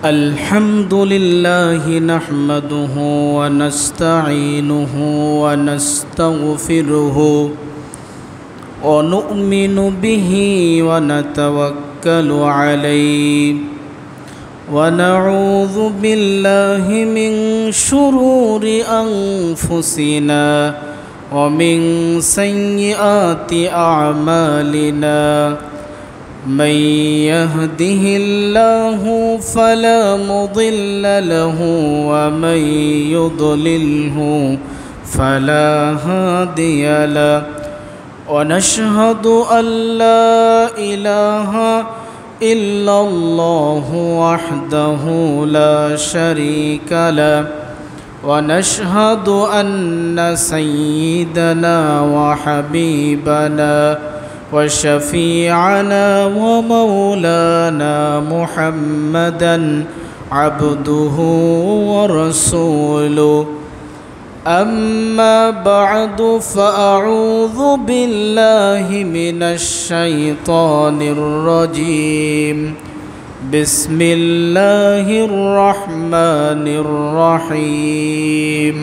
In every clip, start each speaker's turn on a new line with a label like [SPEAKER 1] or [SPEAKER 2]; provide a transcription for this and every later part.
[SPEAKER 1] الحمد لله نحمده ونستعينه ونستغفره ونؤمن به ونتوكل عليه ونعوذ بالله من شرور أنفسنا ومن سيئات أعمالنا من يهده الله فلا مضل له ومن يضلله فلا هادي له ونشهد أن لا إله إلا الله وحده لا شريك له ونشهد أن سيدنا وحبيبنا وشفيعنا ومولانا محمدا عبده ورسوله أما بعد فأعوذ بالله من الشيطان الرجيم بسم الله الرحمن الرحيم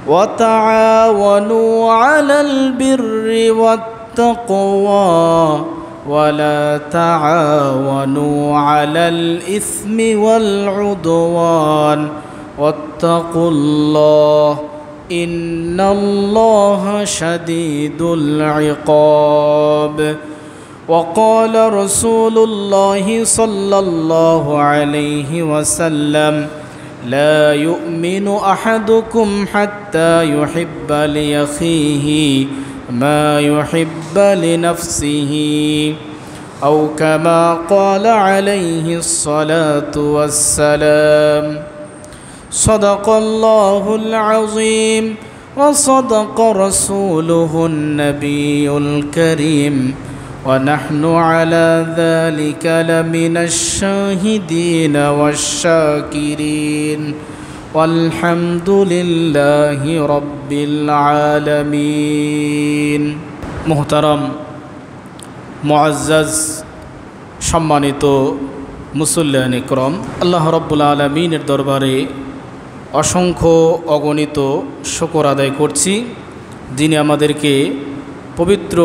[SPEAKER 1] وتعاونوا على البر والتقوى ولا تعاونوا على الإثم والعدوان واتقوا الله إن الله شديد العقاب وقال رسول الله صلى الله عليه وسلم لا يؤمن أحدكم حتى يحب لأخيه ما يحب لنفسه أو كما قال عليه الصلاة والسلام صدق الله العظيم وصدق رسوله النبي الكريم ونحن على ذلك لمن الشاهدين والشاكرين والحمد لله رب العالمين محترم معزز সম্মানিত মুসল্লিয়ান ইকরাম, আল্লাহ রাব্বুল আলামিনের দরবারে অসংখ্য অগণিত শুকর আদায় করছি, যিনি আমাদেরকে পবিত্র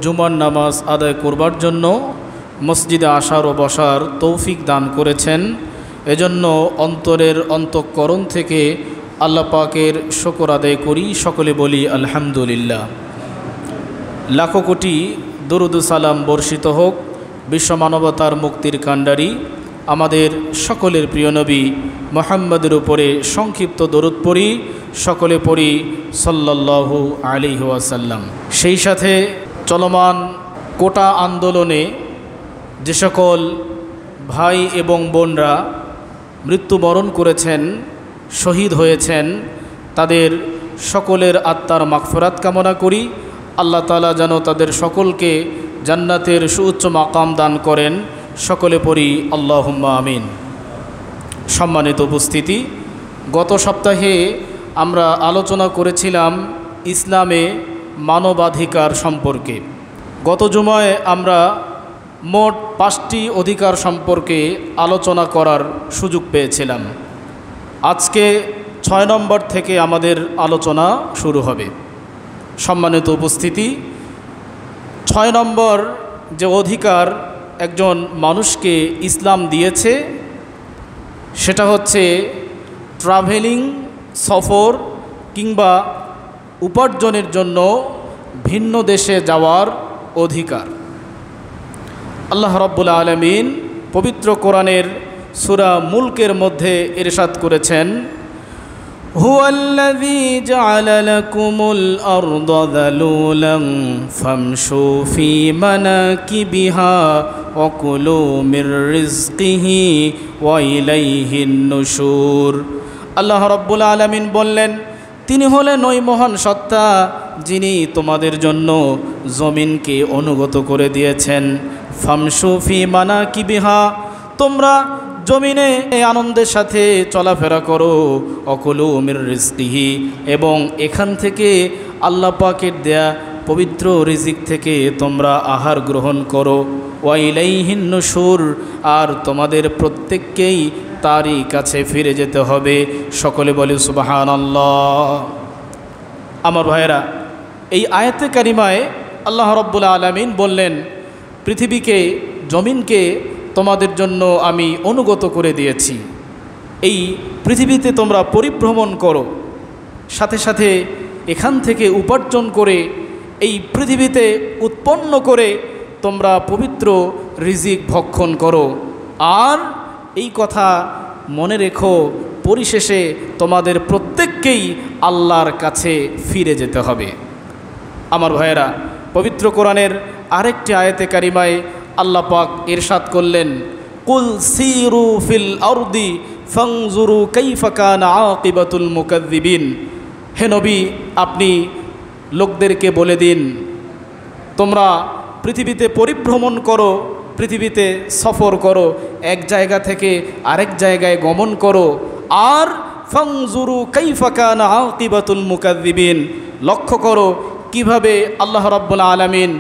[SPEAKER 1] জুমার নামাজ আদায় করবার জন্য মসজিদে আসার ও বসার তৌফিক দান করেছেন। এজন্য অন্তরের অন্তঃকরণ থেকে আল্লাহ পাকের শুকর আদায় করি, সকলে বলি আলহামদুলিল্লাহ। লাখো কোটি দরুদ সালাম বর্ষিত হোক বিশ্ব মানবতার মুক্তির কাণ্ডারি আমাদের সকলের প্রিয় নবী মুহাম্মদের উপরে সংক্ষিপ্ত দরুদ পড়ি, সকলে পড়ি সাল্লাল্লাহু আলাইহি ওয়াসাল্লাম। সেই সাথে চলমান কোটা আন্দোলনে যে সকল ভাই এবং বোনরা মৃত্যুবরণ করেছেন, শহীদ হয়েছেন, তাদের সকলের আত্মার মাগফিরাত কামনা করি। আল্লাহ তাআলা যেন তাদের সকলকে জান্নাতের সুউচ্চ মাকাম দান করেন, সকলে পড়ি আল্লাহুম্মা আমিন। সম্মানিত উপস্থিতি, গত সপ্তাহে আমরা আলোচনা করেছিলাম ইসলামে মানবাধিকার সম্পর্কে। গত জুমায় আমরা মোট 5টি অধিকার সম্পর্কে আলোচনা করার সুযোগ পেয়েছিলাম। আজকে 6 নম্বর থেকে আমাদের আলোচনা শুরু হবে। সম্মানিত উপস্থিতি, 6 নম্বর যে অধিকার একজন মানুষকে ইসলাম দিয়েছে সেটা হচ্ছে ট্রাভেলিং, সফর কিংবা উপার্জনের জন্য ভিন্ন দেশে যাওয়ার অধিকার। আল্লাহ রাব্বুল আলামিন পবিত্র কোরআনের সূরা মুলকের মধ্যে ইরশাদ করেছেন, হুয়াল্লাযী জাআলা লাকুমুল আরদা যালুলান ফামশু ফী মানাকিবিহা ওয়া কুলু মির রিজকিহি ওয়া ইলাইহিন নুশুর। আল্লাহ রাব্বুল আলামিন বললেন, তিনি হলেন ওই মহান সত্তা যিনি তোমাদের জন্য জমিনকে অনুগত করে দিয়েছেন। ফামশু ফী মানাকিবিহা, তোমরা জমিনে এই আনন্দের সাথে চলাফেরা করো। অকুলু মির রিজকিহি, এবং এখান থেকে আল্লাহ পাকের দেয়া পবিত্র রিজিক থেকে তোমরা আহার গ্রহণ করো। ওয়া ইলাইহিন নুশুর, আর তোমাদের প্রত্যেককেই তারই কাছে ফিরে যেতে হবে। সকলে বলি সুবহানাল্লাহ। আমার ভাইয়েরা, এই আয়াতে কারিমায় আল্লাহ রাব্বুল আলামিন বললেন, পৃথিবীকে, জমিনকে তোমাদের জন্য আমি অনুগত করে দিয়েছি, এই পৃথিবীতে তোমরা পরিভ্রমণ করো, সাথে সাথে এখান থেকে উপার্জন করে এই পৃথিবীতে উৎপন্ন করে তোমরা পবিত্র রিজিক ভক্ষণ করো। আর এই কথা মনে রেখো, পরিশেষে তোমাদের প্রত্যেককেই আল্লাহর কাছে ফিরে যেতে হবে। আমার ভাইয়েরা, পবিত্র কোরআনের আরেকটি আয়াতে কারিমায় আল্লাহ পাক ইরশাদ করলেন, কুল সিরু ফিল আরদি ফানজুরু কাইফা কানা আকিবাতুল মুকাজ্জিবিন। হে নবী, আপনি লোকদেরকে বলে দিন, তোমরা পৃথিবীতে পরিভ্রমণ করো, পৃথিবীতে সফর করো, এক জায়গা থেকে আরেক জায়গায় গমন করো, আর ফানজুরু কাইফা কানা আকিবাতুল মুকাজ্জিবিন, লক্ষ্য করো কিভাবে আল্লাহ রাব্বুল আলামিন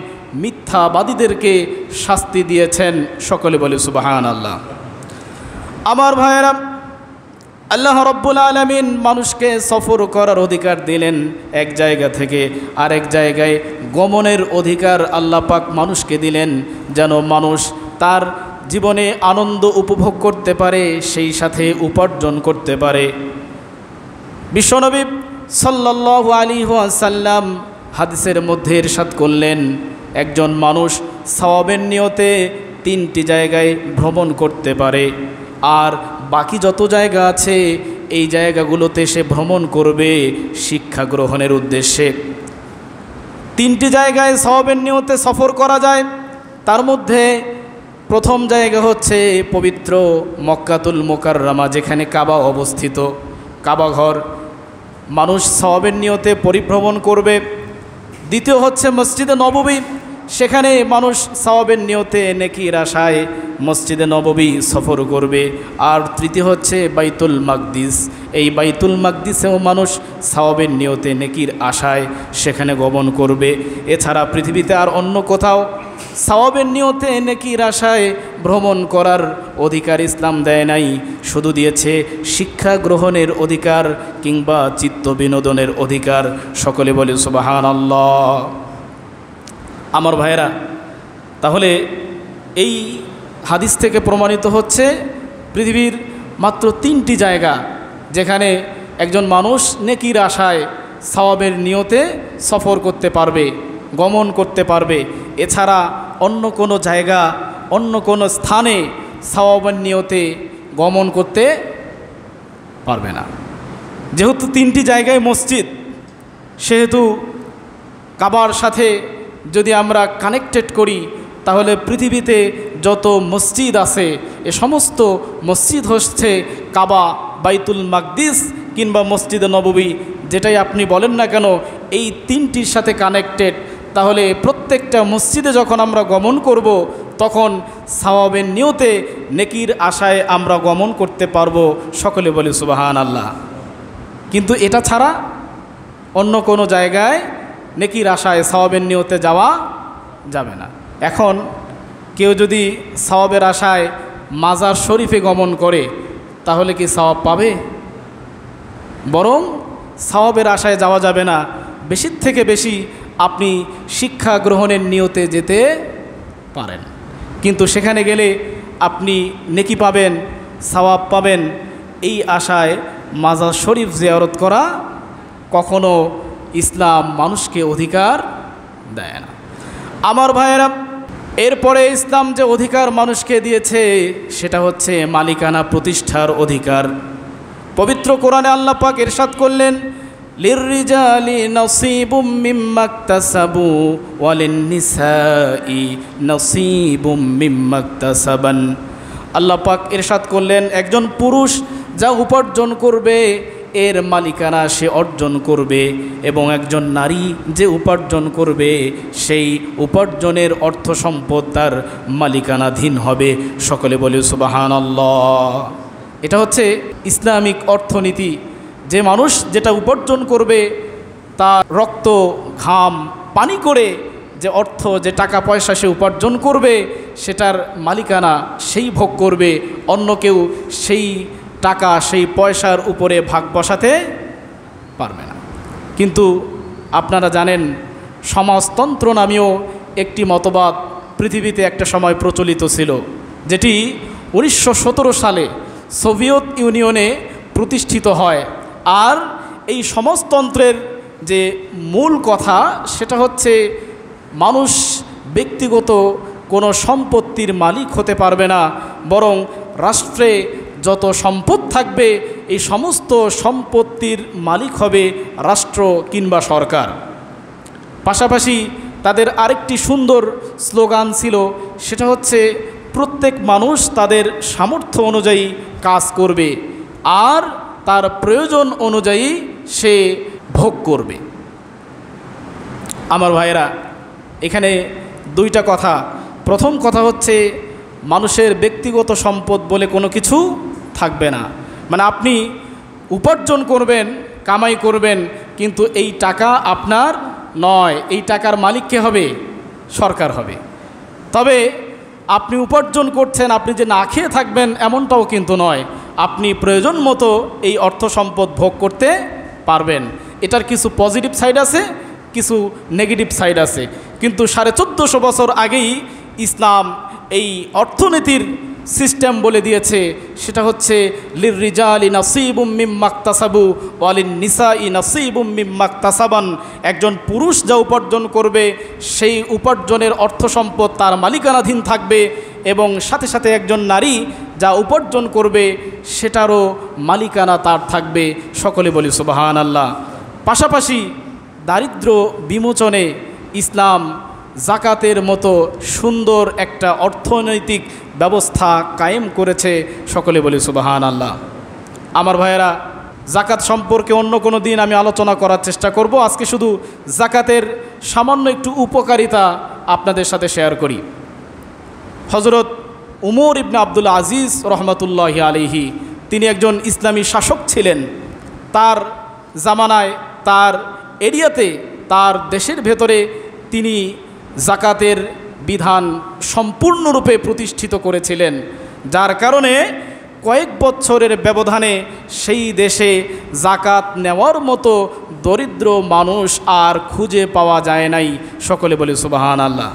[SPEAKER 1] মিথ্যাবাদীদেরকে শাস্তি দিয়েছেন। সকলে বলে সুবহানাল্লাহ। আমার ভাইয়েরা, আল্লাহ রাব্বুল আলামিন মানুষকে সফর করার অধিকার দিলেন, এক জায়গা থেকে আরেক জায়গায় গমনের অধিকার আল্লাহ পাক মানুষকে দিলেন, যেন মানুষ তার জীবনে আনন্দ উপভোগ করতে পারে, সেই সাথে উপার্জন করতে পারে। বিশ্বনবী সাল্লাল্লাহু আলাইহি ওয়াসাল্লাম হাদিসের মধ্যে ইরশাদ করলেন, একজন মানুষ সওয়াবের নিয়তে 3টি জায়গায় ভ্রমণ করতে পারে, আর বাকি যত জায়গা আছে এই জায়গাগুলোতে সে ভ্রমণ করবে শিক্ষা গ্রহণের উদ্দেশ্যে। 3টি জায়গায় সওয়াবের নিয়তে সফর করা যায়, তার মধ্যে প্রথম জায়গা হচ্ছে পবিত্র মক্কাতুল মুকাররমা, যেখানে কাবা অবস্থিত, কাবা ঘর, মানুষ সওয়াবের নিয়তে পরিভ্রমণ করবে। দ্বিতীয় হচ্ছে মসজিদে নববী, সেখানে মানুষ সওয়াবের নিয়তে নেকির আশায় মসজিদে নববী সফর করবে। আর তৃতীয় হচ্ছে বাইতুল মাকদিস, এই বাইতুল মাকদিসেও মানুষ সওয়াবের নিয়তে নেকির আশায় সেখানে গমন করবে। এছাড়া পৃথিবীতে আর অন্য কোথাও সওয়াবের নিয়তে নেকির আশায় ভ্রমণ করার অধিকার ইসলাম দেয় নাই, শুধু দিয়েছে শিক্ষা গ্রহণের অধিকার কিংবা চিত্ত বিনোদনের অধিকার। সকলে বলে সুবহানাল্লাহ। আমার ভাইয়েরা, তাহলে এই হাদিস থেকে প্রমাণিত হচ্ছে পৃথিবীর মাত্র 3টি জায়গা যেখানে একজন মানুষ নেকির আশায় সওয়াবের নিয়তে সফর করতে পারবে, গমন করতে পারবে। এছাড়া অন্য কোনো জায়গা, অন্য কোনো স্থানে সওয়াবের নিয়তে গমন করতে পারবে না। যেহেতু 3টি জায়গায় মসজিদ, সেহেতু কাবার সাথে যদি আমরা কানেক্টেড করি, তাহলে পৃথিবীতে যত মসজিদ আছে এ সমস্ত মসজিদ হচ্ছে কাবা, বাইতুল মাকদিস কিংবা মসজিদে নববী, যেটাই আপনি বলেন না কেন, এই 3টির সাথে কানেক্টেড। তাহলে প্রত্যেকটা মসজিদে যখন আমরা গমন করব, তখন সওয়াবের নিয়তে নেকির আশায় আমরা গমন করতে পারবো। সকলে বলি সুবহানাল্লাহ। কিন্তু এটা ছাড়া অন্য কোনো জায়গায় নেকির আশায় সওয়াবের নিয়তে যাওয়া যাবে না। এখন কেউ যদি সওয়াবের আশায় মাজার শরীফে গমন করে, তাহলে কি সওয়াব পাবে? বরং সওয়াবের আশায় যাওয়া যাবে না, বেশির থেকে বেশি আপনি শিক্ষা গ্রহণের নিয়তে যেতে পারেন, কিন্তু সেখানে গেলে আপনি নেকি পাবেন, সওয়াব পাবেন, এই আশায় মাজার শরীফ জিয়ারত করা কখনো ইসলাম মানুষকে অধিকার দেয় না। আমার ভাইয়েরা, এরপরে ইসলাম যে অধিকার মানুষকে দিয়েছে সেটা হচ্ছে মালিকানা প্রতিষ্ঠার অধিকার। পবিত্র কোরআনে আল্লাহ পাক ইরশাদ করলেন, লিররিজালি নসীবুম মিম্মা ইকতাসাবু ওয়া লিন-নিসাই নসীবুম মিম্মা ইকতাসাবান। আল্লাহ পাক ইরশাদ করলেন, একজন পুরুষ যা উপার্জন করবে এর মালিকানা সে অর্জন করবে, এবং একজন নারী যে উপার্জন করবে সেই উপার্জনের অর্থ সম্পদ তার মালিকানাধীন হবে। সকলে বলে সুবহানাল্লাহ। এটা হচ্ছে ইসলামিক অর্থনীতি, যে মানুষ যেটা উপার্জন করবে তা রক্ত ঘাম পানি করে যে অর্থ, যে টাকা পয়সা সে উপার্জন করবে, সেটার মালিকানা সেই ভোগ করবে, অন্য কেউ সেই টাকা সেই পয়সার উপরে ভাগ বসাতে পারবে না। কিন্তু আপনারা জানেন, সমাজতন্ত্র নামেও একটি মতবাদ পৃথিবীতে একটা সময় প্রচলিত ছিল, যেটি 1917 সালে সোভিয়েত ইউনিয়নে প্রতিষ্ঠিত হয়। আর এই সমাজতন্ত্রের যে মূল কথা, সেটা হচ্ছে মানুষ ব্যক্তিগত কোনো সম্পত্তির মালিক হতে পারবে না, বরং রাষ্ট্রে যত সম্পদ থাকবে এই সমস্ত সম্পত্তির মালিক হবে রাষ্ট্র কিংবা সরকার। পাশাপাশি তাদের আরেকটি সুন্দর স্লোগান ছিল, সেটা হচ্ছে প্রত্যেক মানুষ তাদের সামর্থ্য অনুযায়ী কাজ করবে আর তার প্রয়োজন অনুযায়ী সে ভোগ করবে। আমার ভাইয়েরা, এখানে দুইটা কথা। প্রথম কথা হচ্ছে মানুষের ব্যক্তিগত সম্পদ বলে কোনো কিছু থাকবে না। মানে আপনি উপার্জন করবেন, কামাই করবেন, কিন্তু এই টাকা আপনার নয়, এই টাকার মালিক কে হবে? সরকার হবে। তবে আপনি উপার্জন করছেন, আপনি যে না খেয়ে থাকবেন এমনটাও কিন্তু নয়, আপনি প্রয়োজন মতো এই অর্থ সম্পদ ভোগ করতে পারবেন। এটার কিছু পজিটিভ সাইড আছে, কিছু নেগেটিভ সাইড আছে। কিন্তু 1450 বছর আগেই ইসলাম এই অর্থনীতির সিস্টেম বলে দিয়েছে, সেটা হচ্ছে লিররিজালি নাসিবুম মিম্মা ইকতাসাবু ওয়া লিন-নিসাই নাসিবুম মিম্মা ইকতাসাবান। একজন পুরুষ যা উপার্জন করবে সেই উপার্জনের অর্থ সম্পদ তার মালিকানাধীন থাকবে, এবং সাথে সাথে একজন নারী যা উপার্জন করবে সেটারও মালিকানা তার থাকবে। সকলে বলি সুবহানাল্লাহ। পাশাপাশি দারিদ্র্য বিমোচনে ইসলাম জাকাতের মতো সুন্দর একটা অর্থনৈতিক ব্যবস্থা কায়েম করেছে। সকলে বলি সুবহানাল্লাহ। আমার ভাইয়েরা, জাকাত সম্পর্কে অন্য কোনো দিন আমি আলোচনা করার চেষ্টা করব। আজকে শুধু জাকাতের সামান্য একটু উপকারিতা আপনাদের সাথে শেয়ার করি। হজরত উমর ইবনে আব্দুল আজিজ রহমতুল্লাহি আলাইহি, তিনি একজন ইসলামী শাসক ছিলেন। তার জামানায়, তার এরিয়াতে, তার দেশের ভেতরে তিনি জাকাতের বিধান সম্পূর্ণরূপে প্রতিষ্ঠিত করেছিলেন, যার কারণে কয়েক বছরের ব্যবধানে সেই দেশে জাকাত নেওয়ার মতো দরিদ্র মানুষ আর খুঁজে পাওয়া যায় নাই। সকলে বলি সুবহানাল্লাহ।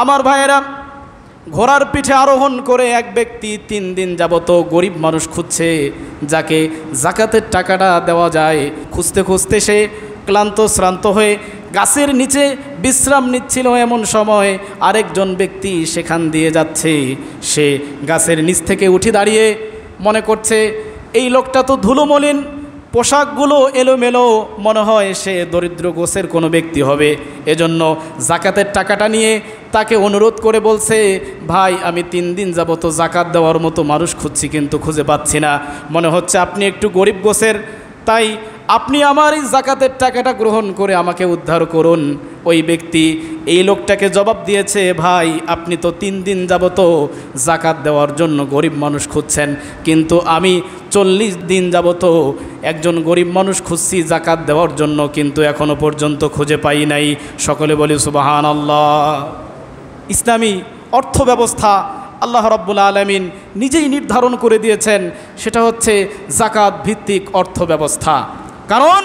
[SPEAKER 1] আমার ভাইয়েরা, ঘোড়ার পিঠে আরোহণ করে এক ব্যক্তি 3 দিন যাবত গরিব মানুষ খুঁজছে, যাকে জাকাতের টাকাটা দেওয়া যায়। খুঁজতে খুঁজতে সে ক্লান্ত শ্রান্ত হয়ে গাছের নিচে বিশ্রাম নিচ্ছিল। এমন সময় আরেকজন ব্যক্তি সেখান দিয়ে যাচ্ছে। সে গাছের নিচ থেকে উঠে দাঁড়িয়ে মনে করছে, এই লোকটা তো ধুলোমলিন, পোশাকগুলো এলোমেলো, মনে হয় সে দরিদ্র গোছের কোনো ব্যক্তি হবে। এজন্য জাকাতের টাকাটা নিয়ে তাকে অনুরোধ করে বলছে, ভাই, আমি 3 দিন যাবত জাকাত দেওয়ার মতো মানুষ খুঁজছি, কিন্তু খুঁজে পাচ্ছি না। মনে হচ্ছে আপনি একটু গরিব গোছের, তাই আপনি আমার এই জাকাতের টাকাটা গ্রহণ করে আমাকে উদ্ধার করুন। ওই ব্যক্তি এই লোকটাকে জবাব দিয়েছে, ভাই, আপনি তো 3 দিন যাবত জাকাত দেওয়ার জন্য গরিব মানুষ খুঁজছেন, কিন্তু আমি 40 দিন যাবত একজন গরিব মানুষ খুঁজছি জাকাত দেওয়ার জন্য, কিন্তু এখনও পর্যন্ত খুঁজে পাই নাই। সকলে বলি সুবহানাল্লাহ। ইসলামী অর্থ ব্যবস্থা আল্লাহ রাব্বুল আলামিন নিজেই নির্ধারণ করে দিয়েছেন, সেটা হচ্ছে জাকাত ভিত্তিক অর্থ ব্যবস্থা। কারণ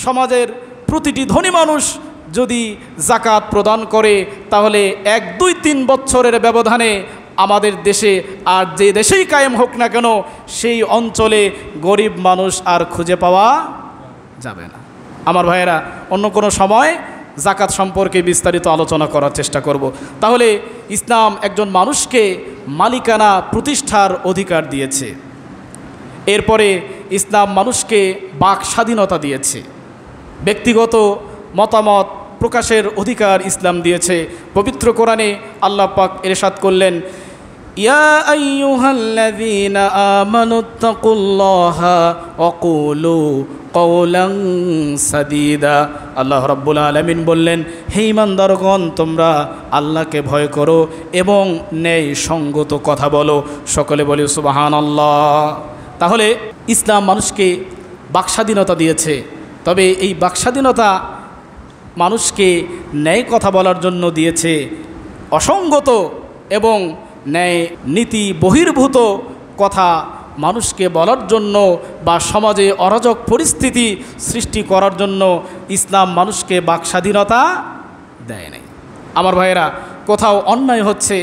[SPEAKER 1] সমাজের প্রতিটি ধনী মানুষ যদি জাকাত প্রদান করে, তাহলে 1, 2, 3 বছরের ব্যবধানে আমাদের দেশে, আর যে দেশেই কায়েম হোক না কেন, সেই অঞ্চলে গরিব মানুষ আর খুঁজে পাওয়া যাবে না। আমার ভাইয়েরা, অন্য কোনো সময় জাকাত সম্পর্কে বিস্তারিত আলোচনা করার চেষ্টা করব। তাহলে ইসলাম একজন মানুষকে মালিকানা প্রতিষ্ঠার অধিকার দিয়েছে। এরপরে ইসলাম মানুষকে বাক স্বাধীনতা দিয়েছে, ব্যক্তিগত মতামত প্রকাশের অধিকার ইসলাম দিয়েছে। পবিত্র কোরআনে আল্লাহ পাক ইরশাদ করলেন, ইয়া আইয়ুহাল্লাযীনা আমানুত্তাকুল্লাহা ওয়া কুলু কওলান সাদীদা। আল্লাহ রাব্বুল আলামিন বললেন, হে ঈমানদারগণ, তোমরা আল্লাহকে ভয় করো এবং ন্যায় সঙ্গত কথা বলো। সকলে বলি সুবহানাল্লাহ। তাহলে ইসলাম মানুষকে বাকস্বাধীনতা দিয়েছে। তবে এই বাকস্বাধীনতা মানুষকে ন্যায় কথা বলার জন্য দিয়েছে, অসঙ্গত এবং ন্যায় নীতি বহির্ভূত কথা মানুষকে বলার জন্য বা সমাজে অরাজক পরিস্থিতি সৃষ্টি করার জন্য ইসলাম মানুষকে বাকস্বাধীনতা দেয় নাই। আমার ভাইয়েরা, কোথাও অন্যায় হচ্ছে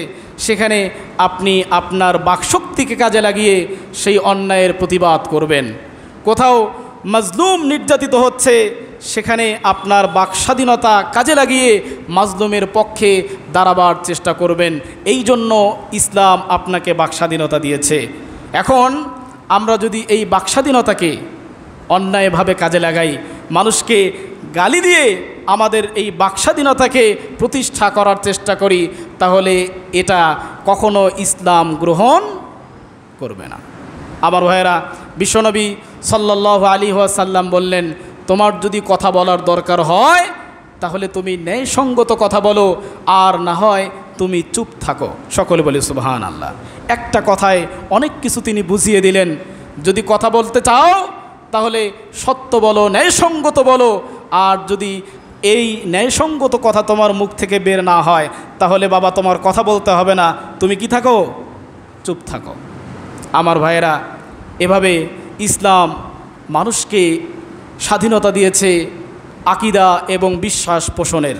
[SPEAKER 1] সেখানে আপনি আপনার বাকশক্তিকে কাজে লাগিয়ে সেই অন্যায়ের প্রতিবাদ করবেন। কোথাও মাজলুম নির্যাতিত হচ্ছে সেখানে আপনার বাকস্বাধীনতা কাজে লাগিয়ে মাজলুমের পক্ষে দাঁড়াবার চেষ্টা করবেন। এই জন্য ইসলাম আপনাকে বাকস্বাধীনতা দিয়েছে। এখন আমরা যদি এই বাকস্বাধীনতাকে অন্যায়ভাবে কাজে লাগাই, মানুষকে গালি দিয়ে আমাদের এই বাকস্বাধীনতাকে প্রতিষ্ঠা করার চেষ্টা করি, তাহলে এটা কখনো ইসলাম গ্রহণ করবে না। আমার ভাইয়েরা, বিশ্বনবী সাল্লাল্লাহু আলাইহি ওয়াসাল্লাম বললেন, তোমার যদি কথা বলার দরকার হয় তাহলে তুমি ন্যায়সঙ্গত কথা বলো, আর না হয় তুমি চুপ থাকো। সকলে বলে সুবহানাল্লাহ। একটা কথায় অনেক কিছু তিনি বুঝিয়ে দিলেন। যদি কথা বলতে চাও তাহলে সত্য বলো, ন্যায়সঙ্গত বলো, আর যদি এই ন্যায়সঙ্গত কথা তোমার মুখ থেকে বের না হয় তাহলে বাবা তোমার কথা বলতে হবে না, তুমি কি থাকো? চুপ থাকো। আমার ভাইয়েরা, এভাবে ইসলাম মানুষকে স্বাধীনতা দিয়েছে আকীদা এবং বিশ্বাস পোষণের।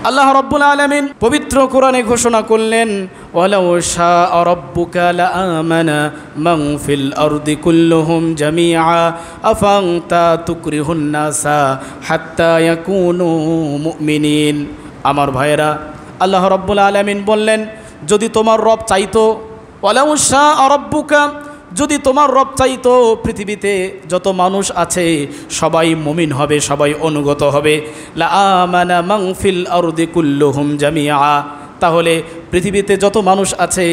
[SPEAKER 1] আল্লাহ রাব্বুল আলামিন পবিত্র কোরআনে ঘোষণা করলেন, ওয়ালাউ শাআ রাব্বুকা লাআমানা মান ফিল আরদি কুল্লুহুম জামিআ আফান্তা তুকরিহুন নাসা হাত্তা ইয়াকুনু মুমিনিন। আমার ভাইয়েরা, আল্লাহ রাব্বুল আলামিন বললেন, যদি তোমার রব চাইতো, ওয়ালাউ শাআ রাব্বুকা, যদি তোমার রব চাইতো পৃথিবীতে যত মানুষ আছে সবাই মুমিন হবে, সবাই অনুগত হবে, লা আমানা মান ফিল আরদি কুল্লুহুম জামিআ, তাহলে পৃথিবীতে যত মানুষ আছে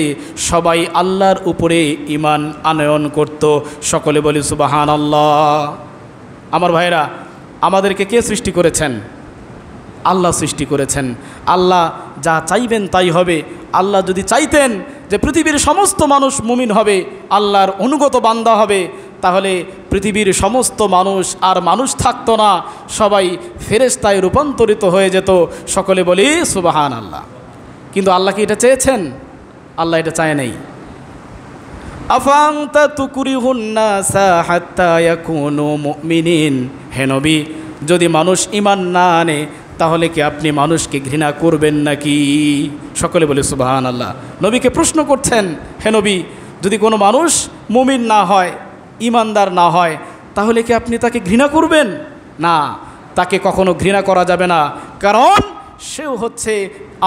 [SPEAKER 1] সবাই আল্লাহর উপরে ঈমান আনয়ন করত। সকলে বলি সুবহানাল্লাহ। আমার ভাইরা, আমাদেরকে কে সৃষ্টি করেছেন? আল্লাহ সৃষ্টি করেছেন। আল্লাহ যা চাইবেন তাই হবে। আল্লাহ যদি চাইতেন যে পৃথিবীর সমস্ত মানুষ মুমিন হবে, আল্লাহর অনুগত বান্দা হবে, তাহলে পৃথিবীর সমস্ত মানুষ আর মানুষ থাকতো না, সবাই ফেরেশতায় রূপান্তরিত হয়ে যেত। সকলে বলি সুবহানাল্লাহ। কিন্তু আল্লাহ কি এটা চেয়েছেন? আল্লাহ এটা চায় নাই। আফান্তা তুকরিহুন নাসা হাত্তা ইয়াকুনু মুমিনিন। হে নবী, যদি মানুষ ঈমান না আনে তাহলে কি আপনি মানুষকে ঘৃণা করবেন নাকি? সকলে বলে সুবহানাল্লাহ। নবীকে প্রশ্ন করছেন, হে নবী, যদি কোনো মানুষ মুমিন না হয়, ঈমানদার না হয়, তাহলে কি আপনি তাকে ঘৃণা করবেন? না, তাকে কখনো ঘৃণা করা যাবে না, কারণ সেও হচ্ছে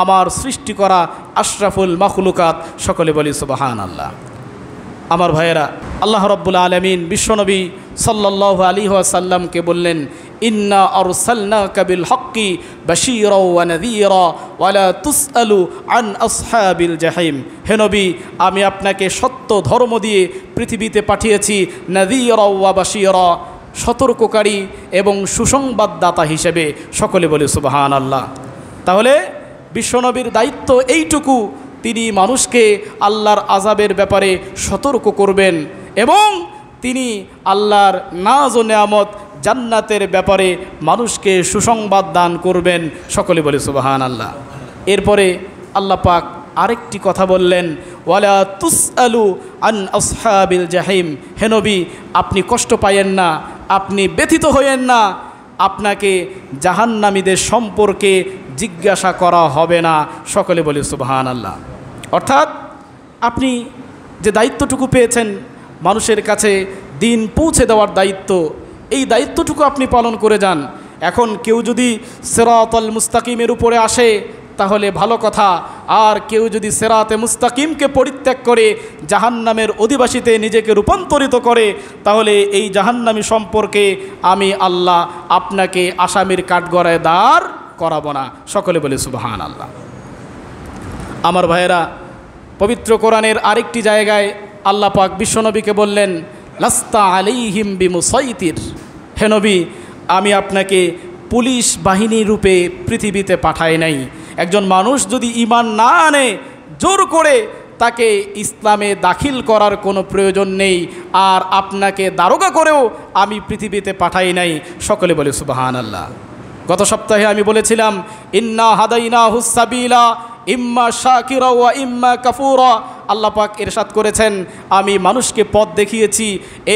[SPEAKER 1] আমার সৃষ্টি করা আশরাফুল মাখলুকাত। সকলে বলি সুবহানাল্লাহ। আমার ভাইয়েরা, আল্লাহ রাব্বুল আলামিন বিশ্বনবী সাল্লাল্লাহু আলাইহি ওয়াসাল্লামকে বললেন, ইন্না আরসালনাকা বিল হক্কি বাশীরা ওয়া নাযীরা ওয়া লা তুসআলু আন আসহাবিল জাহিম। হে নবী, আমি আপনাকে সত্য ধর্ম দিয়ে পৃথিবীতে পাঠিয়েছি, নাযীরা ওয়া বাশীরা, সতর্ককারী এবং সুসংবাদদাতা হিসেবে। সকলে বলে সুবহানাল্লাহ। তাহলে বিশ্বনবীর দায়িত্ব এইটুকু, তিনি মানুষকে আল্লাহর আযাবের ব্যাপারে সতর্ক করবেন এবং তিনি আল্লাহর নাজ ও নেয়ামত জান্নাতের ব্যাপারে মানুষকে সুসংবাদ দান করবেন। সকলে বলে সুবহানাল্লাহ। এরপরে আল্লাহ পাক আরেকটি কথা বললেন, ওয়ালা তুসআলু আন আসহাবিল জাহিম। হে নবী, আপনি কষ্ট পায়েন না, আপনি ব্যথিত হইয়েন না, আপনাকে জাহান্নামীদের সম্পর্কে জিজ্ঞাসা করা হবে না। সকলে বলে সুবহানাল্লাহ। অর্থাৎ আপনি যে দায়িত্বটুকু পেয়েছেন মানুষের কাছে দিন পৌঁছে দেওয়ার দায়িত্ব, এই দায়িত্বটুকু আপনি পালন করে যান। এখন কেউ যদি সিরাতাল মুস্তাকিমের উপরে আসে তাহলে ভালো কথা, আর কেউ যদি সিরাতে মুস্তাকিমকে পরিত্যাগ করে জাহান্নামের অধিবাসীতে নিজেকে রূপান্তরিত করে, তাহলে এই জাহান্নামী সম্পর্কে আমি আল্লাহ আপনাকে আসামির কাঠগড়ায় দাঁড় করাবো না। সকলে বলে সুবহানাল্লাহ। আমার ভাইয়েরা, পবিত্র কোরআনের আরেকটি জায়গায় আল্লাহ পাক বিশ্বনবীকে বললেন, লাস্তা আলাইহিম বিমুসাইতির। হে নবী, আমি আপনাকে পুলিশ বাহিনী রূপে পৃথিবীতে পাঠাই নাই। একজন মানুষ যদি ঈমান না আনে, জোর করে তাকে ইসলামে দাখিল করার কোনো প্রয়োজন নেই, আর আপনাকে দারোগা করেও আমি পৃথিবীতে পাঠাই নাই। সকলে বলে সুবহানাল্লাহ। গত সপ্তাহে আমি বলেছিলাম, ইন্না হাদাইনাহুস সাবিলা ইম্মা শাকিরা ওয়া ইম্মা কাফুরা। আল্লাহ পাক ইরশাদ করেছেন, আমি মানুষকে পথ দেখিয়েছি,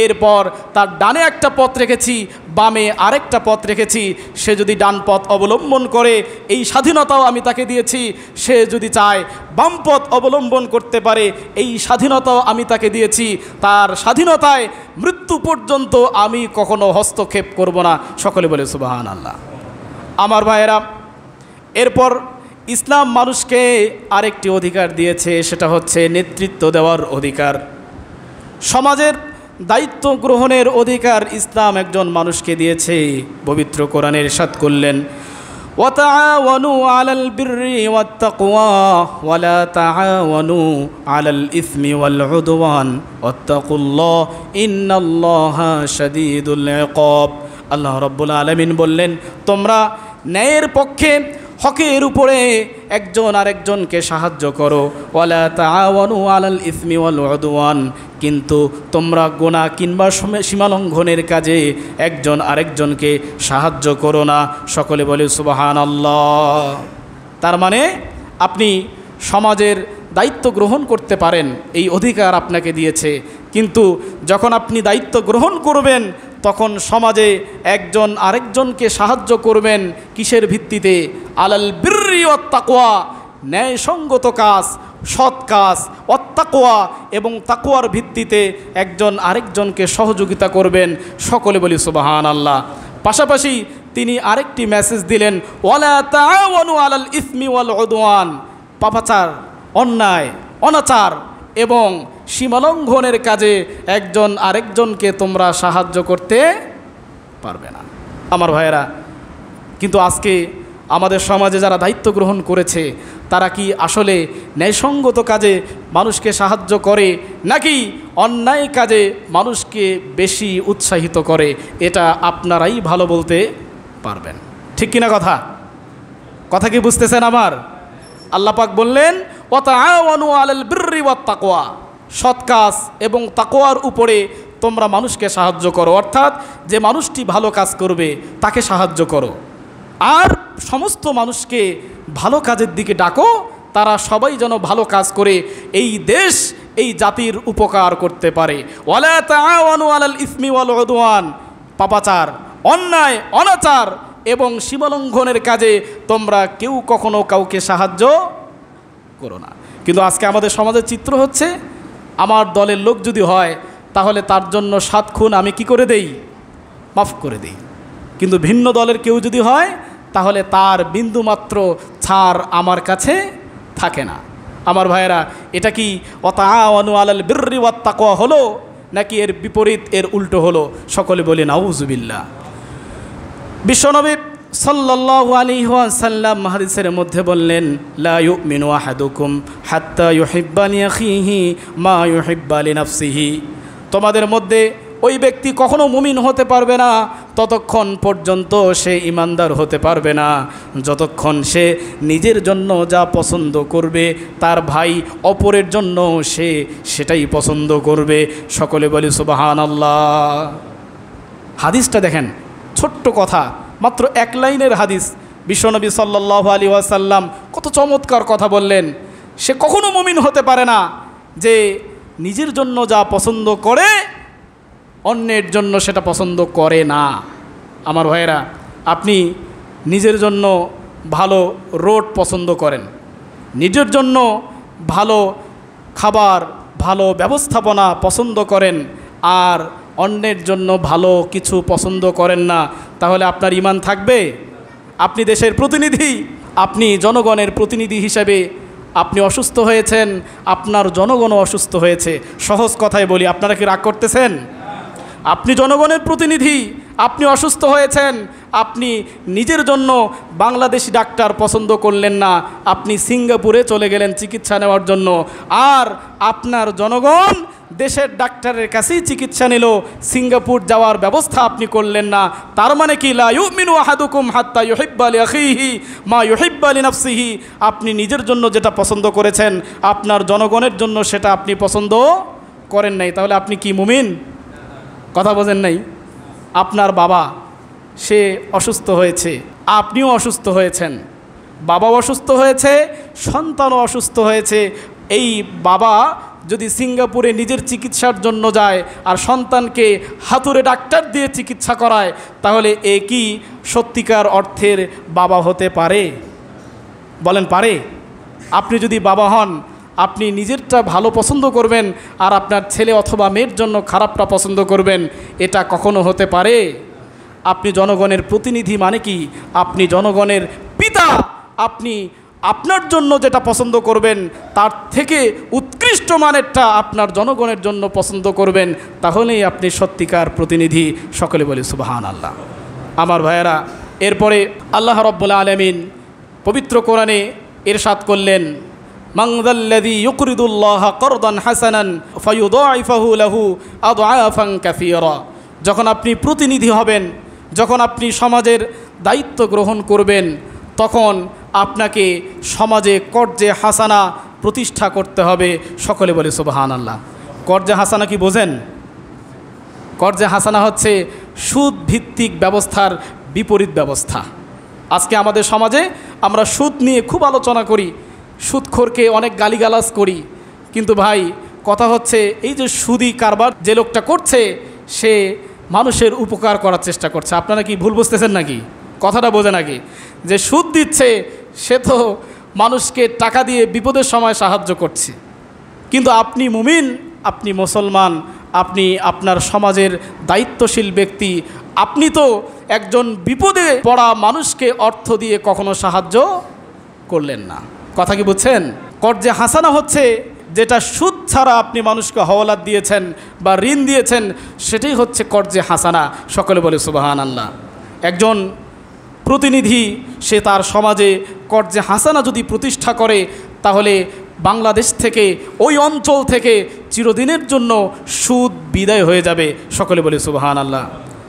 [SPEAKER 1] এরপর তার ডানে একটা পথ রেখেছি, বামে আরেকটা পথ রেখেছি। সে যদি ডান পথ অবলম্বন করে এই স্বাধীনতাও আমি তাকে দিয়েছি, সে যদি চায় বাম পথ অবলম্বন করতে পারে এই স্বাধীনতাও আমি তাকে দিয়েছি। তার স্বাধীনতায় মৃত্যু পর্যন্ত আমি কখনো হস্তক্ষেপ করব না। সকলে বলে সুবহানাল্লাহ। আমার ভাইয়েরা, এরপর ইসলাম মানুষকে আরেকটি অধিকার দিয়েছে, সেটা হচ্ছে নেতৃত্ব দেওয়ার অধিকার, সমাজের দায়িত্ব গ্রহণের অধিকার ইসলাম একজন মানুষকে দিয়েছে। পবিত্র কোরআনে ইরশাদ করলেন, ওয়াতাআওয়ানু আলাল বিররি ওয়াত তাকওয়া ওয়ালা তাআওয়ানু আলাল ইসমি ওয়াল উদওয়ান ওয়াত্তাকুল্লাহ ইন্নাল্লাহা শাদীদুল ইকাব। আল্লাহ রাব্বুল আলামিন বললেন, তোমরা ন্যায়ের পক্ষে হকের উপরে একজন আরেকজনকে সাহায্য করো, ওয়ালা তাআওয়ানু আলাল ইসমি ওয়াল উদওয়ান, কিন্তু তোমরা গুনাহ কিংবা সীমালঙ্ঘনের কাজে একজন আরেকজনকে সাহায্য করো না। সকলে বলে সুবহানাল্লাহ। তার মানে আপনি সমাজের দায়িত্ব গ্রহণ করতে পারেন, এই অধিকার আপনাকে দিয়েছে, কিন্তু যখন আপনি দায়িত্ব গ্রহণ করবেন তখন সমাজে একজন আরেকজনকে সাহায্য করবেন কিসের ভিত্তিতে? আলাল বিররি ওয়াত তাকওয়া, ন্যায়সঙ্গত কাজ, সৎ কাজ, ওয়াত তাকওয়া এবং তাকওয়ার ভিত্তিতে একজন আরেকজনকে সহযোগিতা করবেন। সকলে বলি সুবহানাল্লাহ। পাশাপাশি তিনি আরেকটি মেসেজ দিলেন, ওয়ালা তাআওয়ানু আলাল ইসমি ওয়াল উদওয়ান, পাপাচার, অন্যায়, অনাচার এবং সীমালঙ্ঘনের কাজে একজন আরেকজনকে তোমরা সাহায্য করতে পারবে না। আমার ভাইয়েরা, কিন্তু আজকে আমাদের সমাজে যারা দায়িত্ব গ্রহণ করেছে তারা কি আসলে ন্যায়সঙ্গত কাজে মানুষকে সাহায্য করে নাকি অন্যায় কাজে মানুষকে বেশি উৎসাহিত করে? এটা আপনারাই ভালো বলতে পারবেন, ঠিক কিনা? কথা কি বুঝতেছেন আমার? আল্লাহ পাক বললেন, ওয়াতাআওয়ানু আলাল বিররি ওয়াত তাকওয়া, সৎ কাজ এবং তাকওয়ার উপরে তোমরা মানুষকে সাহায্য করো, অর্থাৎ যে মানুষটি ভালো কাজ করবে তাকে সাহায্য করো, আর সমস্ত মানুষকে ভালো কাজের দিকে ডাকো, তারা সবাই যেন ভালো কাজ করে এই দেশ, এই জাতির উপকার করতে পারে। ওয়ালা তাআওয়ানু আলাল ইসমি ওয়াল উদওয়ান, পাপাচার, অন্যায়, অনাচার এবং সীমালঙ্ঘনের কাজে তোমরা কেউ কখনো কাউকে সাহায্য করো না। কিন্তু আজকে আমাদের সমাজের চিত্র হচ্ছে, আমার দলের লোক যদি হয় তাহলে তার জন্য 7 খুন আমি কি করে দেই? মাফ করে দেই। কিন্তু ভিন্ন দলের কেউ যদি হয় তাহলে তার বিন্দুমাত্র ছাড় আমার কাছে থাকে না। আমার ভাইয়েরা, এটা কি ওয়াতাআওয়ানু আলাল বিররি ওয়াত তাকওয়া হলো, নাকি এর বিপরীত, এর উল্টো হলো? সকলে বলি নাউযুবিল্লাহ। বিশ্বনবী সাল্লাল্লাহু আলাইহি ওয়াসাল্লাম হাদিসের মধ্যে বললেন, লা ইউমিনু আহাদুকুম হাত্তা ইউহিব্বা লিআখিহি মা ইউহিব্বা লিনাফসিহি, তোমাদের মধ্যে ওই ব্যক্তি কখনো মুমিন হতে পারবে না ততক্ষণ পর্যন্ত সে ইমানদার হতে পারবে না যতক্ষণ সে নিজের জন্য যা পছন্দ করবে তার ভাই অপরের জন্য সে সেটাই পছন্দ করবে। সকলে বলি সুবহানাল্লাহ। হাদিসটা দেখেন, ছোট্ট কথা, মাত্র 1 লাইনের হাদিস। বিশ্বনবী সাল্লাল্লাহু আলাইহি ওয়াসাল্লাম কত চমৎকার কথা বললেন। সে কখনো মুমিন হতে পারে না যে নিজের জন্য যা পছন্দ করে অন্যের জন্য সেটা পছন্দ করে না। আমার ভাইয়েরা, আপনি নিজের জন্য ভালো রোড পছন্দ করেন, নিজের জন্য ভালো খাবার, ভালো ব্যবস্থাপনা পছন্দ করেন, আর অন্যের জন্য ভালো কিছু পছন্দ করেন না, তাহলে আপনার ঈমান থাকবে? আপনি দেশের প্রতিনিধি, আপনি জনগণের প্রতিনিধি হিসেবে আপনি অসুস্থ হয়েছেন, আপনার জনগণও অসুস্থ হয়েছে। সহজ কথায় বলি, আপনারা কি রাগ করতেছেন? আপনি জনগণের প্রতিনিধি, আপনি অসুস্থ হয়েছেন, আপনি নিজের জন্য বাংলাদেশি ডাক্তার পছন্দ করলেন না, আপনি সিঙ্গাপুরে চলে গেলেন চিকিৎসা নেওয়ার জন্য। আর আপনার জনগণ দেশের ডাক্তারের কাছেই চিকিৎসা নিল, সিঙ্গাপুর যাওয়ার ব্যবস্থা আপনি করলেন না। তার মানে কি, লা ইউমিনু আহাদুকুম হাত্তা ইউহিব্বা লিআখিহি মা ইউহিব্বা লিনাফসিহি। আপনি নিজের জন্য যেটা পছন্দ করেছেন, আপনার জনগণের জন্য সেটা আপনি পছন্দ করেন নাই। তাহলে আপনি কি মুমিন? কথা বোঝেন নাই? আপনার বাবা সে অসুস্থ হয়েছে, আপনিও অসুস্থ হয়েছেন, বাবাও অসুস্থ হয়েছে, সন্তানও অসুস্থ হয়েছে। এই বাবা যদি সিঙ্গাপুরে নিজের চিকিৎসার জন্য যায় আর সন্তানকে হাতুড়ে ডাক্তার দিয়ে চিকিৎসা করায়, তাহলে এ কি সত্যিকার অর্থের বাবা হতে পারে? বলেন পারে? আপনি যদি বাবা হন, আপনি নিজেরটা ভালো পছন্দ করবেন আর আপনার ছেলে অথবা মেয়ের জন্য খারাপটা পছন্দ করবেন, এটা কখনো হতে পারে? আপনি জনগণের প্রতিনিধি মানে কি? আপনি জনগণের পিতা। আপনি আপনার জন্য যেটা পছন্দ করবেন তার থেকে উৎকৃষ্ট মানেরটা আপনার জনগণের জন্য পছন্দ করবেন, তাহলেই আপনি সত্যিকার প্রতিনিধি। সকলে বলি সুবহানাল্লাহ। আমার ভাইয়েরা, এরপরে আল্লাহ রাব্বুল আলামিন পবিত্র কোরআনে ইরশাদ করলেন, মান যাল্লাযী ইউকরিদুল্লাহা করদান হাসানান ফায়ুদাইফাহু লাহু আদআফান কাসীরা। যখন আপনি প্রতিনিধি হবেন, যখন আপনি সমাজের দায়িত্ব গ্রহণ করবেন, তখন আপনাকে সমাজে কর্জে হাসানা প্রতিষ্ঠা করতে হবে। সকলে বলে সুবহানাল্লাহ। কর্জে হাসানা কি বোঝেন? কর্জে হাসানা হচ্ছে সুদ ভিত্তিক ব্যবস্থার বিপরীত ব্যবস্থা। আজকে আমাদের সমাজে আমরা সুদ নিয়ে খুব আলোচনা করি, সুদখোরকে অনেক গালিগালাজ করি, কিন্তু ভাই কথা হচ্ছে এই যে সুদি কারবার যে লোকটা করছে, সে মানুষের উপকার করার চেষ্টা করছে। আপনারা কি ভুল বুঝতেছেন নাকি? কথাটা বোঝে নাকি? যে সুদ দিচ্ছে সে তো মানুষকে টাকা দিয়ে বিপদের সময় সাহায্য করছে, কিন্তু আপনি মুমিন, আপনি মুসলমান, আপনি আপনার সমাজের দায়িত্বশীল ব্যক্তি, আপনি তো একজন বিপদে পড়া মানুষকে অর্থ দিয়ে কখনো সাহায্য করলেন না। কথা কি বুঝছেন? কর্জে হাসানা হচ্ছে যেটা সুদ ছাড়া আপনি মানুষকে হওয়ালাত দিয়েছেন বা ঋণ দিয়েছেন, সেটাই হচ্ছে কর্জে হাসানা। সকলে বলে সুবহানাল্লাহ। একজন প্রতিনিধি সে তার সমাজে কর্জে হাসানা যদি প্রতিষ্ঠা করে, তাহলে বাংলাদেশ থেকে, ওই অঞ্চল থেকে চিরদিনের জন্য সুদ বিদায় হয়ে যাবে। সকলে বলে সুবহানাল্লাহ।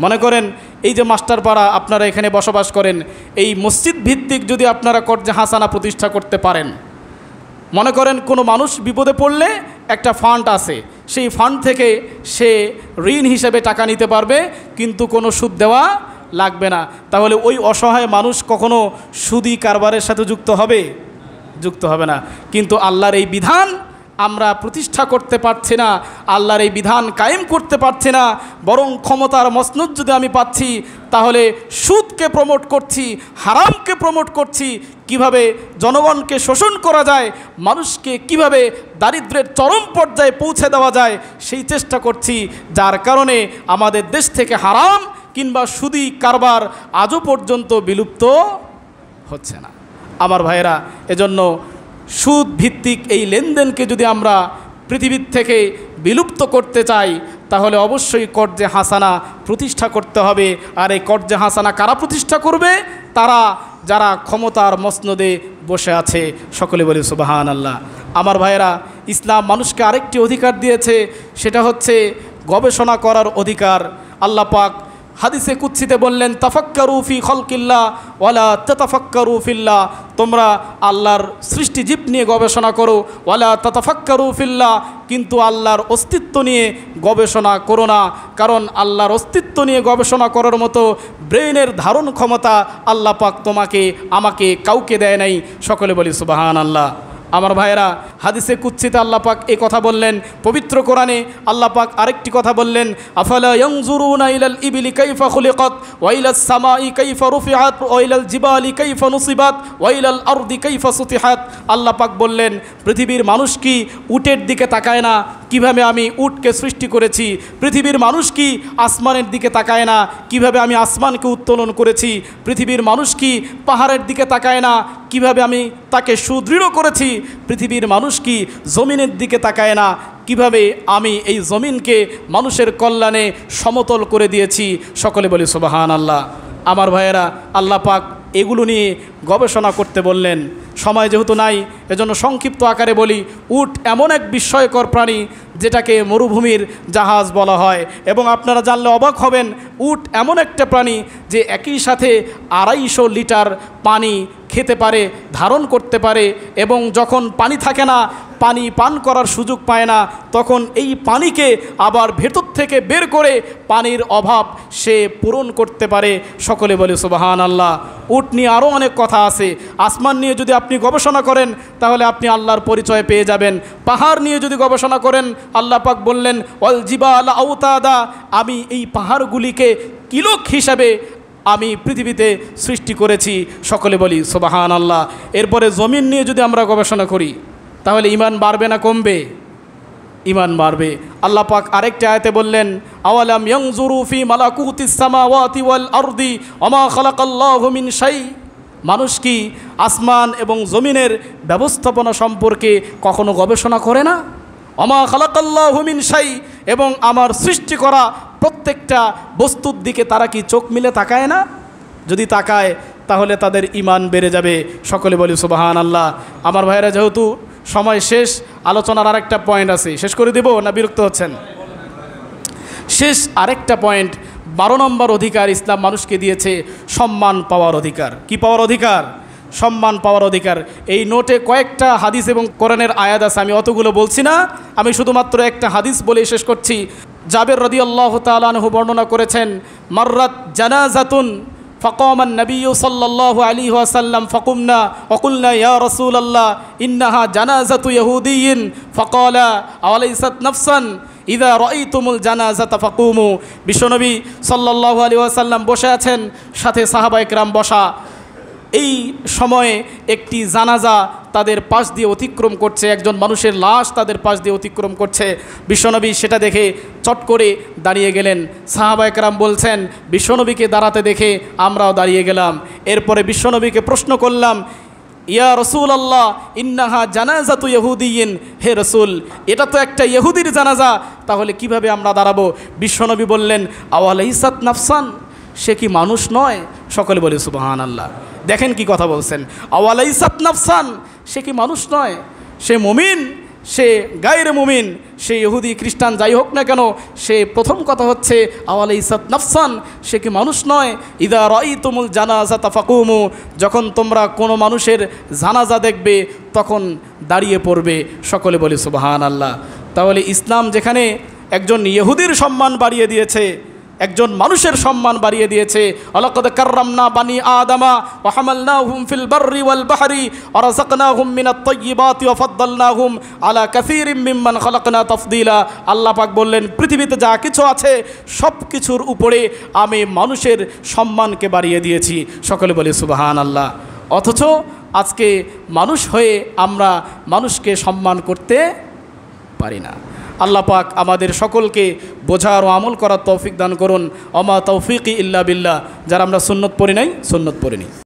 [SPEAKER 1] মনে করেন এই যে মাস্টারপাড়া আপনারা এখানে বসবাস করেন, এই মসজিদ ভিত্তিক যদি আপনারা কর্জে হাসানা প্রতিষ্ঠা করতে পারেন, মনে করেন কোনো মানুষ বিপদে পড়লে একটা ফান্ড আছে, সেই ফান্ড থেকে সে ঋণ হিসেবে টাকা নিতে পারবে, কিন্তু কোনো সুদ দেওয়া লাগবে না। তাহলে ওই অসহায় মানুষ কখনো সুদি কারবারের সাথে যুক্ত হবে? যুক্ত হবে না। কিন্তু আল্লাহর এই বিধান আমরা প্রতিষ্ঠা করতে পারছি না, আল্লাহর এই বিধান কায়েম করতে পারছি না, বরং ক্ষমতার মসনদ যদি আমি পাচ্ছি, তাহলে সুদকে প্রমোট করছি, হারামকে প্রমোট করছি। কিভাবে জনগণকে শোষণ করা যায়, মানুষকে কিভাবে দারিদ্র্যের চরম পর্যায়ে পৌঁছে দেওয়া যায়, সেই চেষ্টা করছি, যার কারণে আমাদের দেশ থেকে হারাম কিংবা সুদি কারবার আজও পর্যন্ত বিলুপ্ত হচ্ছে না। আমার ভাইয়েরা, এজন্য সুদ ভিত্তিক এই লেনদেনকে যদি আমরা পৃথিবীর থেকে বিলুপ্ত করতে চাই, তাহলে অবশ্যই কর্জে হাসানা প্রতিষ্ঠা করতে হবে। আর এই কর্জে হাসানা কারা প্রতিষ্ঠা করবে? তারা যারা ক্ষমতার মসনদে বসে আছে। সকলে বলি সুবহানাল্লাহ। আমার ভাইয়েরা, ইসলাম মানুষকে আরেকটি অধিকার দিয়েছে, সেটা হচ্ছে গবেষণা করার অধিকার। আল্লাহ পাক হাদিসে কুদসিতে বললেন, তাফাক্কারু ফি খালকিল্লাহ ওয়ালা তাতাফাক্কারু ফিল্লাহ। তোমরা আল্লাহর সৃষ্টিজীব নিয়ে গবেষণা করো, ওয়ালা তাতাফাক্কারু ফিল্লাহ, কিন্তু আল্লাহর অস্তিত্ব নিয়ে গবেষণা করো না। কারণ আল্লাহর অস্তিত্ব নিয়ে গবেষণা করার মতো ব্রেনের ধারণ ক্ষমতা আল্লাহ পাক তোমাকে, আমাকে, কাউকে দেয় নাই। সকলে বলি সুবহানাল্লাহ। আমার ভাইয়েরা, হাদিসে কুদসিতে আল্লাহ পাক এই কথা বললেন, পবিত্র কোরআনে আল্লাহ পাক আরেকটি কথা বললেন, আফালা ইয়ানজুরুনা ইলাল ইবিলি কাইফা খুলিকাত ওয়া ইলাস সামাই কাইফা রুফিআত ওয়া ইলাল জিবালি কাইফা নুসিবাত ওয়া ইলাল আরদি কাইফা সুতিহাত। আল্লাহ পাক বললেন, পৃথিবীর মানুষ কি উটের দিকে তাকায় না, কিভাবে আমি উটকে সৃষ্টি করেছি? পৃথিবীর মানুষ কি আসমানের দিকে তাকায় না, কিভাবে আমি আসমানকে উত্তোলন করেছি? পৃথিবীর মানুষ কি পাহাড়ের দিকে তাকায় না, কিভাবে আমি তাকে সুদৃঢ় করেছি? পৃথিবীর মানুষ কি জমিনের দিকে তাকায় না, কিভাবে আমি এই জমিনকে মানুষের কল্যাণে সমতল করে দিয়েছি। সকলে বলি সুবহানাল্লাহ। আমার ভাইয়েরা, আল্লাহ পাক এগুলো নিয়ে গবেষণা করতে বললেন। সময় যেহেতু নাই, এজন্য সংক্ষিপ্ত আকারে বলি, উট এমন এক বিস্ময়কর প্রাণী যেটাকে মরুভূমির জাহাজ বলা হয়। এবং আপনারা জানলে অবাক হবেন, উট এমন একটা প্রাণী যে একই সাথে 250 লিটার পানি খেতে পারে, ধারণ করতে পারে, এবং যখন পানি থাকে না, পানি পান করার সুযোগ পায় না, তখন এই পানিকে আবার ভেতর থেকে বের করে পানির অভাব সে পূরণ করতে পারে। সকলে বলে সুবহানাল্লাহ। উট নিয়ে আরও অনেক কথা আছে। আসমান নিয়ে যদি আপনি গবেষণা করেন তাহলে আপনি আল্লাহর পরিচয় পেয়ে যাবেন। পাহাড় নিয়ে যদি গবেষণা করেন, আল্লাহ পাক বললেন ওয়াল জিবালা আওতাদা, আমি এই পাহাড়গুলিকে কিলক হিসাবে আমি পৃথিবীতে সৃষ্টি করেছি। সকলে বলি সুবহানাল্লাহ। এরপরে জমিন নিয়ে যদি আমরা গবেষণা করি তাহলে ঈমান বাড়বে না কমবে? ঈমান বাড়বে। আল্লাহ পাক আরেকটা আয়াতে বললেন আওয়ালাম ইয়ানজুরু ফি মালাকুতিস সামাওয়াতি ওয়াল আরদি ওমা খালাকাল্লাহু মিন শাই, মানুষ কি আসমান এবং জমিনের ব্যবস্থাপনা সম্পর্কে কখনো গবেষণা করে না? ওমা খালাকাল্লাহু মিন শাই, এবং আমার সৃষ্টি করা প্রত্যেকটা বস্তুর দিকে তারা কি চোখ মিলে তাকায় না? যদি তাকায় তাহলে তাদের ঈমান বেড়ে যাবে। সকলে বলি সুবহানাল্লাহ। আমার ভাইয়েরা, যেহেতু সময় শেষ, আলোচনার আরেকটা পয়েন্ট আছে, শেষ করে দেব না বিরক্ত হচ্ছেন? শেষ আরেকটা পয়েন্ট, 12 নম্বর অধিকার ইসলাম মানুষকে দিয়েছে, সম্মান পাওয়ার অধিকার। কি পাওয়ার অধিকার? সম্মান পাওয়ার অধিকার। এই নোটে কয়েকটা হাদিস এবং কোরআনের আয়াত আছে, আমি অতগুলো বলছি না, আমি শুধুমাত্র একটা হাদিস বলে শেষ করছি। জাবের রাদিয়াল্লাহু তাআলা আনহু বর্ণনা করেছেন, মাররাত জানাজাতুন فقام النبي صلى الله عليه وسلم فقمنا وقلنا يا رسول الله إنها جنازة يهودي فقال أوليست نفسا إذا رأيتم الجنازة فقوموا। বিশ্বনবী সাল্লাল্লাহু আলাইহি ওয়াসাল্লাম বসে আছেন, সাথে সাহাবা একরাম বসা। এই সময়ে একটি জানাজা তাদের পাশ দিয়ে অতিক্রম করছে, একজন মানুষের লাশ তাদের পাশ দিয়ে অতিক্রম করছে। বিশ্বনবী সেটা দেখে চট করে দাঁড়িয়ে গেলেন। সাহাবা একরাম বলছেন, বিশ্বনবীকে দাঁড়াতে দেখে আমরাও দাঁড়িয়ে গেলাম। এরপরে বিশ্বনবীকে প্রশ্ন করলাম, ইয়া রসুল আল্লাহ ইন্নাহা জানাজাতু ইহুদিয়িন, হে রসুল, এটা তো একটা ইহুদির জানাজা, তাহলে কিভাবে আমরা দাঁড়াবো? বিশ্বনবী বললেন, আওয়ালাইসাত নাফসান, সে কি মানুষ নয়? সকলে বলে সুবহানাল্লাহ। দেখেন কি কথা বলছেন, আওয়ালাইসাত নাফসান, সে কি মানুষ নয়? সে মুমিন, সে গায়রে মুমিন, সে ইহুদি খ্রিস্টান যাই হোক না কেন, সে প্রথম কথা হচ্ছে আওয়ালাইসাত নাফসান, সে কি মানুষ নয়? ইদা রাআইতুমুল জানাজাতা ফাকুমু, যখন তোমরা কোনো মানুষের জানাজা দেখবে তখন দাঁড়িয়ে পড়বে। সকলে বলে সুবহানাল্লাহ। তাহলে ইসলাম যেখানে একজন ইহুদির সম্মান বাড়িয়ে দিয়েছে, একজন মানুষের সম্মান বাড়িয়ে দিয়েছে, ওয়ালাকাদ কাররামনা বানি আদামা ওয়া হামালনাহুম ফিল বাররি ওয়াল বাহরি ওয়া রাযাকনাহুম মিনাত তাইয়্যিবাতি ওয়া ফাদ্দালনাহুম আলা কাসীরিম মিম্মান খালাকনা তাফদীলা। আল্লাহ পাক বললেন, পৃথিবীতে যা কিছু আছে সব কিছুর উপরে আমি মানুষের সম্মানকে বাড়িয়ে দিয়েছি। সকলে বলে সুবহানাল্লাহ। অথচ আজকে মানুষ হয়ে আমরা মানুষকে সম্মান করতে পারি না। আল্লাহ পাক আমাদের সকলকে বোঝার ও আমল করার তৌফিক দান করুন। ওমা তৌফিকি ইল্লা বিল্লাহ। যারা আমরা সুন্নত পড়ি নাই, সুন্নত পড়িনি।